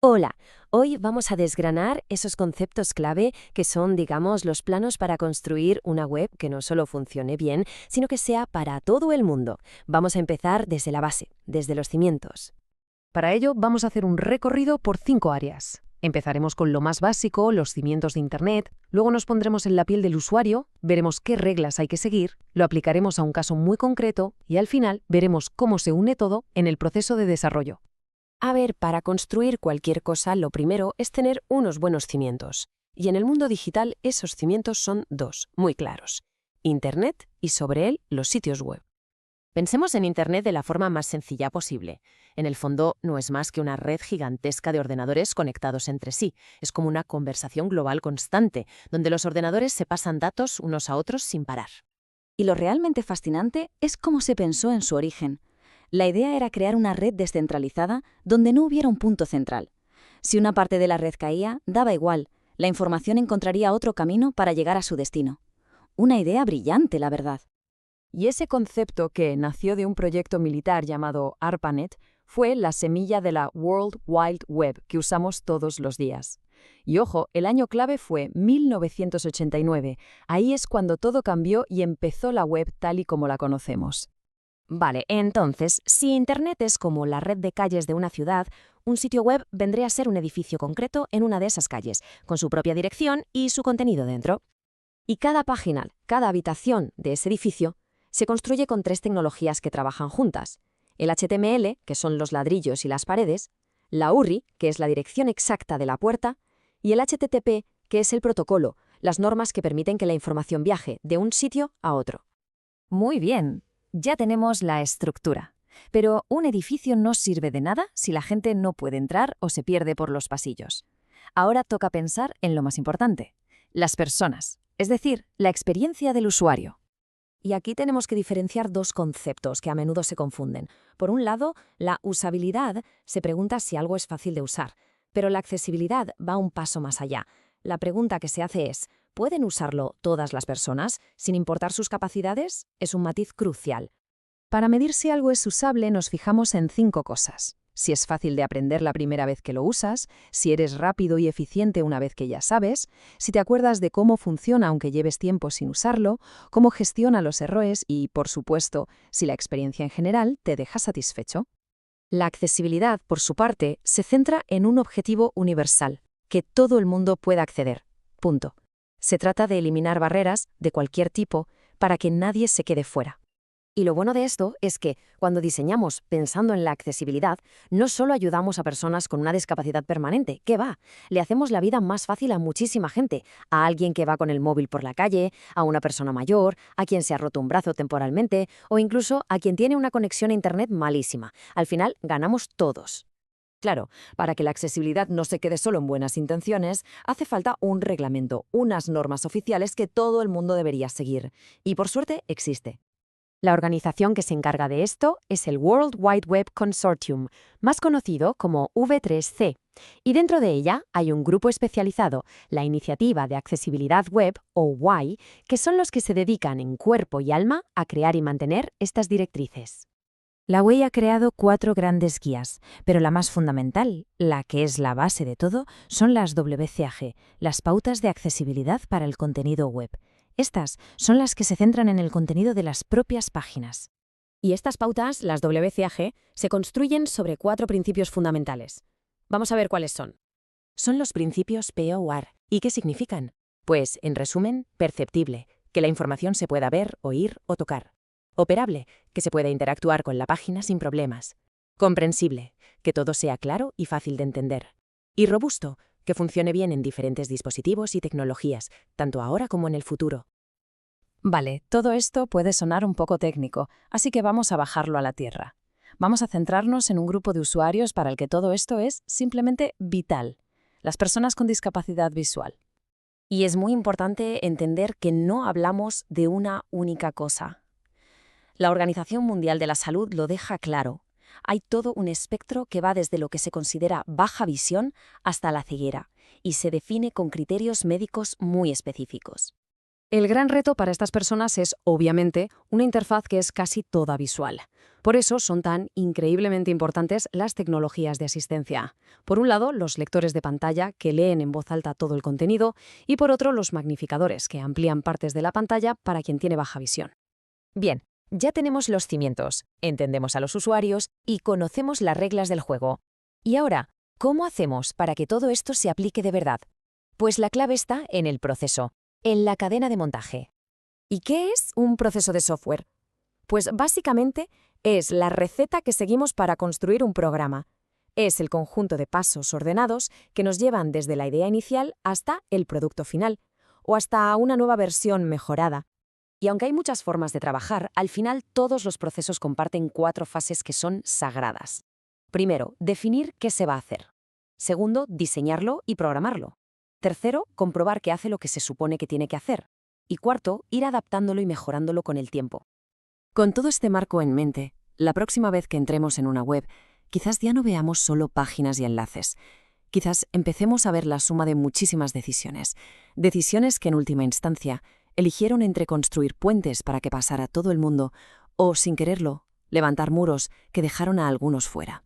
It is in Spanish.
Hola, hoy vamos a desgranar esos conceptos clave que son, digamos, los planos para construir una web que no solo funcione bien, sino que sea para todo el mundo. Vamos a empezar desde la base, desde los cimientos. Para ello, vamos a hacer un recorrido por 5 áreas. Empezaremos con lo más básico, los cimientos de Internet, luego nos pondremos en la piel del usuario, veremos qué reglas hay que seguir, lo aplicaremos a un caso muy concreto y al final veremos cómo se une todo en el proceso de desarrollo. A ver, para construir cualquier cosa, lo primero es tener unos buenos cimientos. Y en el mundo digital, esos cimientos son dos, muy claros: Internet y sobre él los sitios web. Pensemos en Internet de la forma más sencilla posible. En el fondo, no es más que una red gigantesca de ordenadores conectados entre sí. Es como una conversación global constante, donde los ordenadores se pasan datos unos a otros sin parar. Y lo realmente fascinante es cómo se pensó en su origen. La idea era crear una red descentralizada donde no hubiera un punto central. Si una parte de la red caía, daba igual, la información encontraría otro camino para llegar a su destino. Una idea brillante, la verdad. Y ese concepto, que nació de un proyecto militar llamado ARPANET, fue la semilla de la World Wide Web que usamos todos los días. Y ojo, el año clave fue 1989. Ahí es cuando todo cambió y empezó la web tal y como la conocemos. Vale, entonces, si Internet es como la red de calles de una ciudad, un sitio web vendría a ser un edificio concreto en una de esas calles, con su propia dirección y su contenido dentro. Y cada página, cada habitación de ese edificio, se construye con tres tecnologías que trabajan juntas: el HTML, que son los ladrillos y las paredes; la URI, que es la dirección exacta de la puerta; y el HTTP, que es el protocolo, las normas que permiten que la información viaje de un sitio a otro. Muy bien, ya tenemos la estructura. Pero un edificio no sirve de nada si la gente no puede entrar o se pierde por los pasillos. Ahora toca pensar en lo más importante: las personas, es decir, la experiencia del usuario. Y aquí tenemos que diferenciar dos conceptos que a menudo se confunden. Por un lado, la usabilidad se pregunta si algo es fácil de usar, pero la accesibilidad va un paso más allá. La pregunta que se hace es: ¿pueden usarlo todas las personas, sin importar sus capacidades? Es un matiz crucial. Para medir si algo es usable, nos fijamos en 5 cosas. Si es fácil de aprender la primera vez que lo usas, si eres rápido y eficiente una vez que ya sabes, si te acuerdas de cómo funciona aunque lleves tiempo sin usarlo, cómo gestiona los errores y, por supuesto, si la experiencia en general te deja satisfecho. La accesibilidad, por su parte, se centra en un objetivo universal: que todo el mundo pueda acceder. Punto. Se trata de eliminar barreras de cualquier tipo para que nadie se quede fuera. Y lo bueno de esto es que, cuando diseñamos pensando en la accesibilidad, no solo ayudamos a personas con una discapacidad permanente, ¿qué va? Le hacemos la vida más fácil a muchísima gente: a alguien que va con el móvil por la calle, a una persona mayor, a quien se ha roto un brazo temporalmente, o incluso a quien tiene una conexión a Internet malísima. Al final, ganamos todos. Claro, para que la accesibilidad no se quede solo en buenas intenciones, hace falta un reglamento, unas normas oficiales que todo el mundo debería seguir. Y por suerte existe. La organización que se encarga de esto es el World Wide Web Consortium, más conocido como V3C. Y dentro de ella hay un grupo especializado, la Iniciativa de Accesibilidad Web, o WAI, que son los que se dedican en cuerpo y alma a crear y mantener estas directrices. La WEI ha creado 4 grandes guías, pero la más fundamental, la que es la base de todo, son las WCAG, las pautas de accesibilidad para el contenido web. Estas son las que se centran en el contenido de las propias páginas. Y estas pautas, las WCAG, se construyen sobre 4 principios fundamentales. Vamos a ver cuáles son. Son los principios POAR. ¿Y qué significan? Pues, en resumen, perceptible, que la información se pueda ver, oír o tocar. Operable, que se pueda interactuar con la página sin problemas. Comprensible, que todo sea claro y fácil de entender. Y robusto, que funcione bien en diferentes dispositivos y tecnologías, tanto ahora como en el futuro. Vale, todo esto puede sonar un poco técnico, así que vamos a bajarlo a la tierra. Vamos a centrarnos en un grupo de usuarios para el que todo esto es simplemente vital: las personas con discapacidad visual. Y es muy importante entender que no hablamos de una única cosa. La Organización Mundial de la Salud lo deja claro. Hay todo un espectro que va desde lo que se considera baja visión hasta la ceguera, y se define con criterios médicos muy específicos. El gran reto para estas personas es, obviamente, una interfaz que es casi toda visual. Por eso son tan increíblemente importantes las tecnologías de asistencia. Por un lado, los lectores de pantalla que leen en voz alta todo el contenido y por otro, los magnificadores que amplían partes de la pantalla para quien tiene baja visión. Bien, ya tenemos los cimientos, entendemos a los usuarios y conocemos las reglas del juego. Y ahora, ¿cómo hacemos para que todo esto se aplique de verdad? Pues la clave está en el proceso, en la cadena de montaje. ¿Y qué es un proceso de software? Pues básicamente es la receta que seguimos para construir un programa. Es el conjunto de pasos ordenados que nos llevan desde la idea inicial hasta el producto final, o hasta una nueva versión mejorada. Y aunque hay muchas formas de trabajar, al final todos los procesos comparten 4 fases que son sagradas. Primero, definir qué se va a hacer. Segundo, diseñarlo y programarlo. Tercero, comprobar que hace lo que se supone que tiene que hacer. Y cuarto, ir adaptándolo y mejorándolo con el tiempo. Con todo este marco en mente, la próxima vez que entremos en una web, quizás ya no veamos solo páginas y enlaces. Quizás empecemos a ver la suma de muchísimas decisiones. Decisiones que en última instancia eligieron entre construir puentes para que pasara todo el mundo o, sin quererlo, levantar muros que dejaron a algunos fuera.